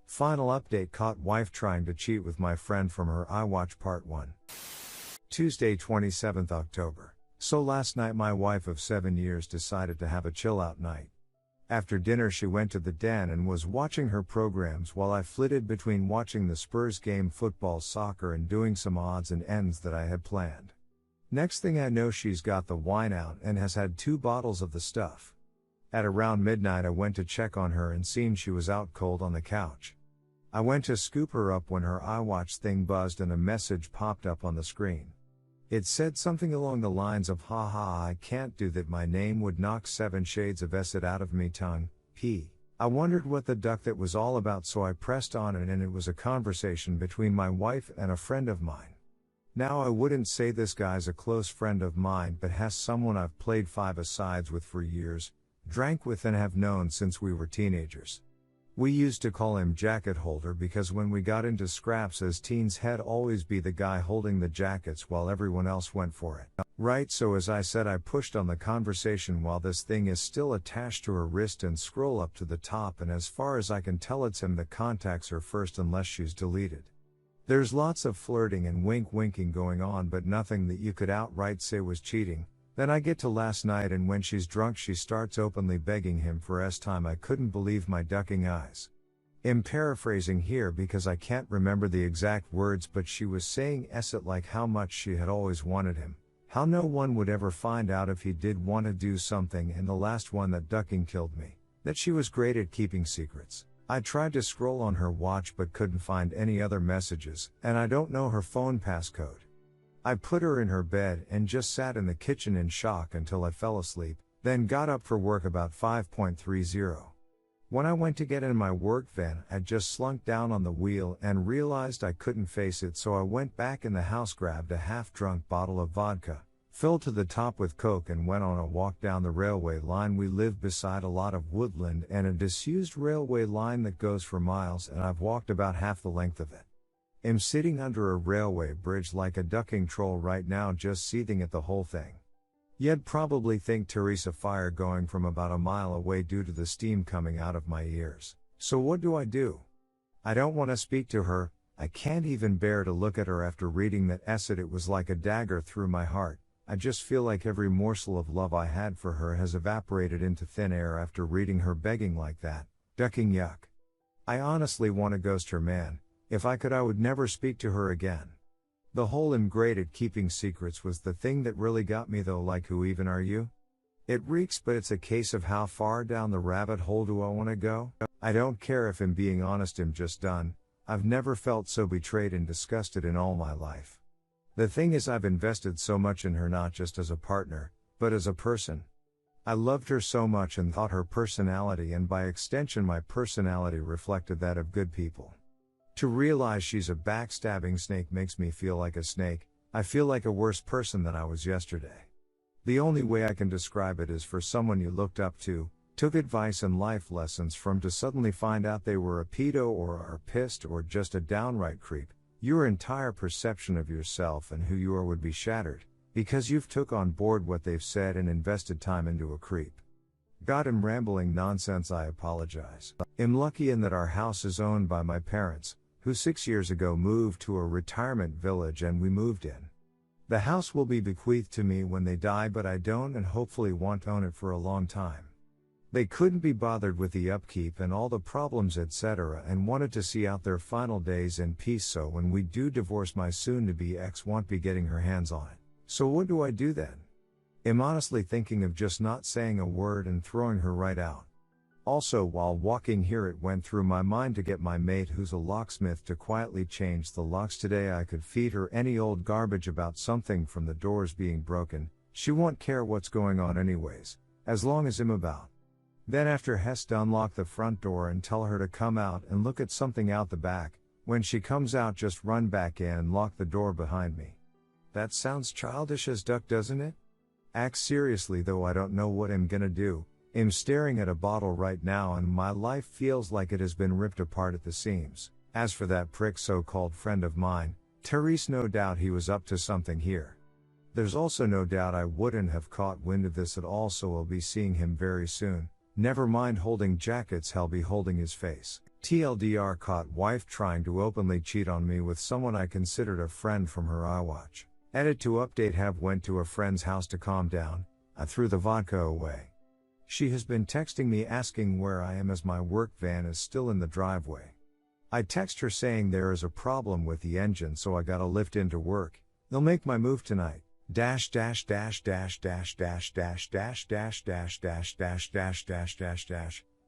Final update: caught wife trying to cheat with my friend from her iWatch Part 1. Tuesday, 27th October. So last night my wife of 7 years decided to have a chill out night. After dinner she went to the den and was watching her programs while I flitted between watching the Spurs game, football, soccer, and doing some odds and ends that I had planned. Next thing I know, she's got the wine out and has had 2 bottles of the stuff. At around midnight I went to check on her and seen she was out cold on the couch. I went to scoop her up when her iWatch thing buzzed and a message popped up on the screen. It said something along the lines of, "Haha, I can't do that, my name would knock 7 shades of acid out of me tongue, p." I wondered what the duck that was all about, so I pressed on it, and it was a conversation between my wife and a friend of mine. Now I wouldn't say this guy's a close friend of mine, but has someone I've played 5-a-sides with for years, drank with and have known since we were teenagers. We used to call him Jacket Holder because when we got into scraps as teens, he'd always be the guy holding the jackets while everyone else went for it. Right, so as I said, I pushed on the conversation while this thing is still attached to her wrist and scroll up to the top, and as far as I can tell it's him that contacts her first unless she's deleted. There's lots of flirting and winking going on, but nothing that you could outright say was cheating. Then I get to last night, and when she's drunk she starts openly begging him for time. I couldn't believe my ducking eyes. I'm paraphrasing here because I can't remember the exact words, but she was saying it like how much she had always wanted him, how no one would ever find out if he did want to do something, and the last one, that ducking killed me, that she was great at keeping secrets. I tried to scroll on her watch but couldn't find any other messages, and I don't know her phone passcode. I put her in her bed and just sat in the kitchen in shock until I fell asleep, then got up for work about 5:30. When I went to get in my work van, I'd just slunk down on the wheel and realized I couldn't face it, so I went back in the house, grabbed a half-drunk bottle of vodka, filled to the top with Coke, and went on a walk down the railway line. We live beside a lot of woodland and a disused railway line that goes for miles, and I've walked about half the length of it. I'm sitting under a railway bridge like a ducking troll right now, just seething at the whole thing. You'd probably think Teresa fire going from about a mile away due to the steam coming out of my ears. So what do? I don't want to speak to her. I can't even bear to look at her after reading that essay. It was like a dagger through my heart. I just feel like every morsel of love I had for her has evaporated into thin air after reading her begging like that. Ducking, yuck. I honestly want to ghost her, man. If I could, I would never speak to her again. The whole "I'm great at keeping secrets" was the thing that really got me though, like who even are you? It reeks, but it's a case of how far down the rabbit hole do I want to go? I don't care if I'm being honest, I'm just done. I've never felt so betrayed and disgusted in all my life. The thing is, I've invested so much in her, not just as a partner, but as a person. I loved her so much and thought her personality, and by extension my personality, reflected that of good people. To realize she's a backstabbing snake makes me feel like a snake. I feel like a worse person than I was yesterday. The only way I can describe it is for someone you looked up to, took advice and life lessons from, to suddenly find out they were a pedo or are pissed or just a downright creep. Your entire perception of yourself and who you are would be shattered, because you've took on board what they've said and invested time into a creep. God, I'm rambling nonsense, I apologize. I'm lucky in that our house is owned by my parents, who 6 years ago moved to a retirement village, and we moved in. The house will be bequeathed to me when they die, but I don't and hopefully won't own it for a long time. They couldn't be bothered with the upkeep and all the problems etc., and wanted to see out their final days in peace, so when we do divorce, my soon-to-be ex won't be getting her hands on it. So what do I do then? I'm honestly thinking of just not saying a word and throwing her right out. Also, while walking here, it went through my mind to get my mate, who's a locksmith, to quietly change the locks today. I could feed her any old garbage about something from the doors being broken. She won't care what's going on anyways, as long as I'm about. Then after Hest, unlock the front door and tell her to come out and look at something out the back. When she comes out, just run back in and lock the door behind me. That sounds childish as duck, doesn't it? Act seriously though, I don't know what I'm gonna do. I'm staring at a bottle right now and my life feels like it has been ripped apart at the seams. As for that prick so-called friend of mine, Therese, no doubt he was up to something here. There's also no doubt I wouldn't have caught wind of this at all, so I'll be seeing him very soon. Never mind holding jackets, he'll be holding his face. TLDR caught wife trying to openly cheat on me with someone I considered a friend from her iWatch. Edit to update have went to a friend's house to calm down, I threw the vodka away. She has been texting me asking where I am as my work van is still in the driveway. I text her saying there is a problem with the engine so I gotta lift into work, they'll make my move tonight.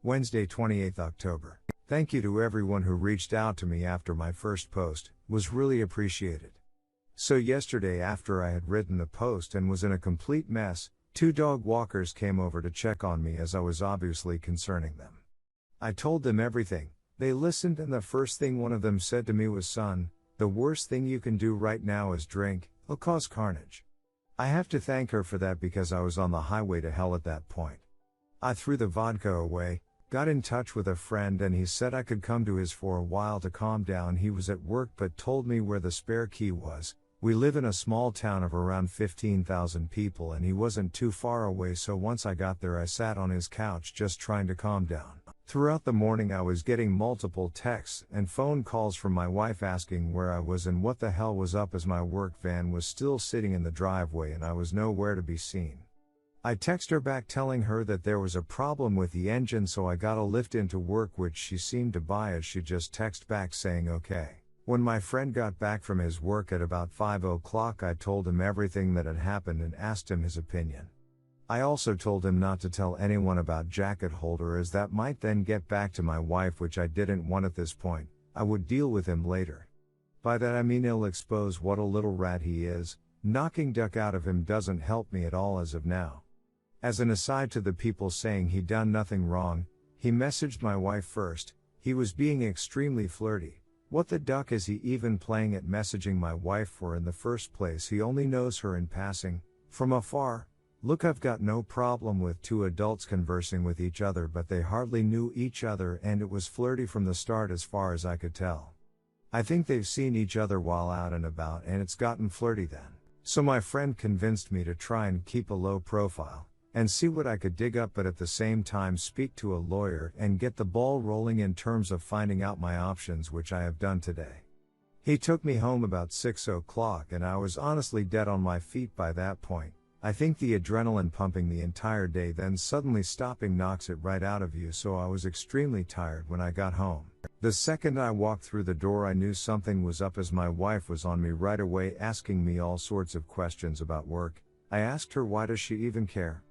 Wednesday 28th October. Thank you to everyone who reached out to me after my first post, was really appreciated. So yesterday after I had written the post and was in a complete mess, 2 dog walkers came over to check on me as I was obviously concerning them. I told them everything, they listened and the first thing one of them said to me was, "Son, the worst thing you can do right now is drink, it'll cause carnage." I have to thank her for that because I was on the highway to hell at that point. I threw the vodka away, got in touch with a friend and he said I could come to his for a while to calm down. He was at work but told me where the spare key was. We live in a small town of around 15,000 people and he wasn't too far away, so once I got there I sat on his couch just trying to calm down. Throughout the morning I was getting multiple texts and phone calls from my wife asking where I was and what the hell was up as my work van was still sitting in the driveway and I was nowhere to be seen. I text her back telling her that there was a problem with the engine so I gotta lift into work, which she seemed to buy as she just text back saying okay. When my friend got back from his work at about 5 o'clock I told him everything that had happened and asked him his opinion. I also told him not to tell anyone about jacket holder as that might then get back to my wife, which I didn't want at this point. I would deal with him later. By that I mean he'll expose what a little rat he is. Knocking duck out of him doesn't help me at all as of now. As an aside to the people saying he done nothing wrong, he messaged my wife first, he was being extremely flirty. What the duck is he even playing at messaging my wife for in the first place? He only knows her in passing, from afar. Look, I've got no problem with 2 adults conversing with each other, but they hardly knew each other and it was flirty from the start as far as I could tell. I think they've seen each other while out and about and it's gotten flirty then. So my friend convinced me to try and keep a low profile and see what I could dig up, but at the same time speak to a lawyer and get the ball rolling in terms of finding out my options, which I have done today. He took me home about 6 o'clock and I was honestly dead on my feet by that point. I think the adrenaline pumping the entire day then suddenly stopping knocks it right out of you, so I was extremely tired when I got home. The second I walked through the door I knew something was up as my wife was on me right away asking me all sorts of questions about work. I asked her why does she even care?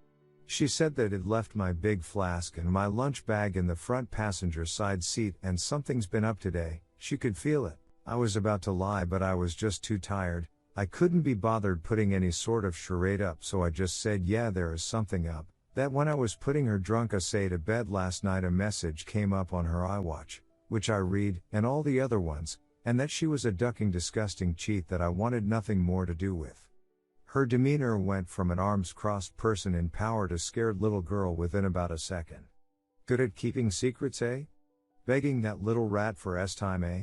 She said that it left my big flask and my lunch bag in the front passenger side seat and something's been up today, she could feel it. I was about to lie but I was just too tired. I couldn't be bothered putting any sort of charade up, so I just said yeah there is something up. That when I was putting her drunk assay to bed last night a message came up on her iWatch, which I read, and all the other ones, and that she was a ducking disgusting cheat that I wanted nothing more to do with. Her demeanor went from an arms-crossed person in power to scared little girl within about a second. Good at keeping secrets, eh? Begging that little rat for S-time, eh?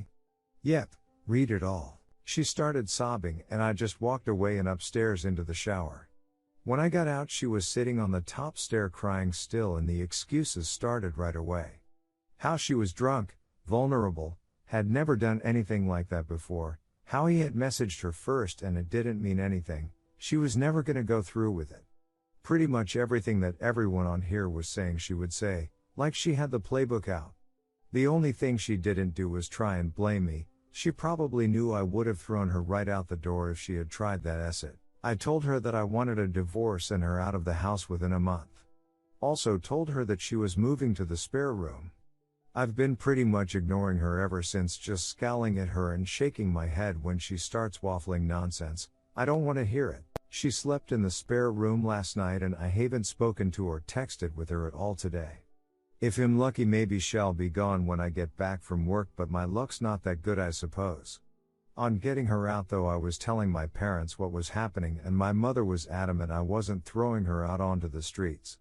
Yep, read it all. She started sobbing and I just walked away and upstairs into the shower. When I got out she was sitting on the top stair crying still and the excuses started right away. How she was drunk, vulnerable, had never done anything like that before, how he had messaged her first and it didn't mean anything. She was never gonna go through with it. Pretty much everything that everyone on here was saying she would say, like she had the playbook out. The only thing she didn't do was try and blame me. She probably knew I would have thrown her right out the door if she had tried that exit. I told her that I wanted a divorce and her out of the house within a month. Also told her that she was moving to the spare room. I've been pretty much ignoring her ever since, just scowling at her and shaking my head when she starts waffling nonsense. I don't want to hear it. She slept in the spare room last night and I haven't spoken to or texted with her at all today. If I'm lucky maybe she'll be gone when I get back from work, but my luck's not that good I suppose. On getting her out though I was telling my parents what was happening and my mother was adamant I wasn't throwing her out onto the streets.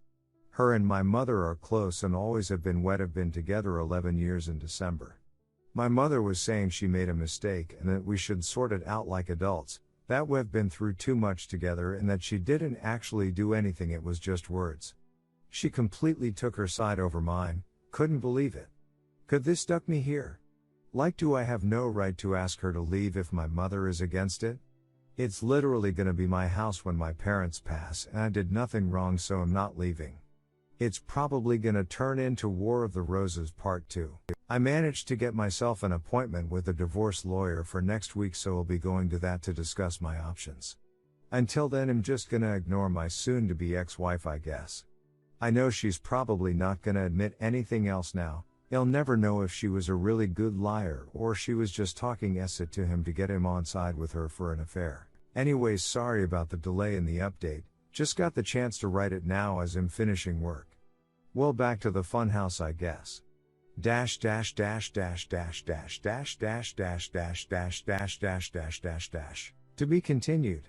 Her and my mother are close and always have been together 11 years in December. My mother was saying she made a mistake and that we should sort it out like adults, that we've been through too much together and that she didn't actually do anything, it was just words. She completely took her side over mine, couldn't believe it. Could this duck me here? Like, do I have no right to ask her to leave if my mother is against it? It's literally gonna be my house when my parents pass, and I did nothing wrong, so I'm not leaving. It's probably gonna turn into War of the Roses Part 2. I managed to get myself an appointment with a divorce lawyer for next week, so I'll be going to that to discuss my options. Until then, I'm just gonna ignore my soon-to-be ex-wife, I guess. I know she's probably not gonna admit anything else now. I'll never know if she was a really good liar or she was just talking acid to him to get him on side with her for an affair. Anyways, sorry about the delay in the update, just got the chance to write it now as I'm finishing work. Well, back to the funhouse, I guess. Dash dash dash dash dash dash dash dash dash dash dash dash dash dash dash dash. To be continued.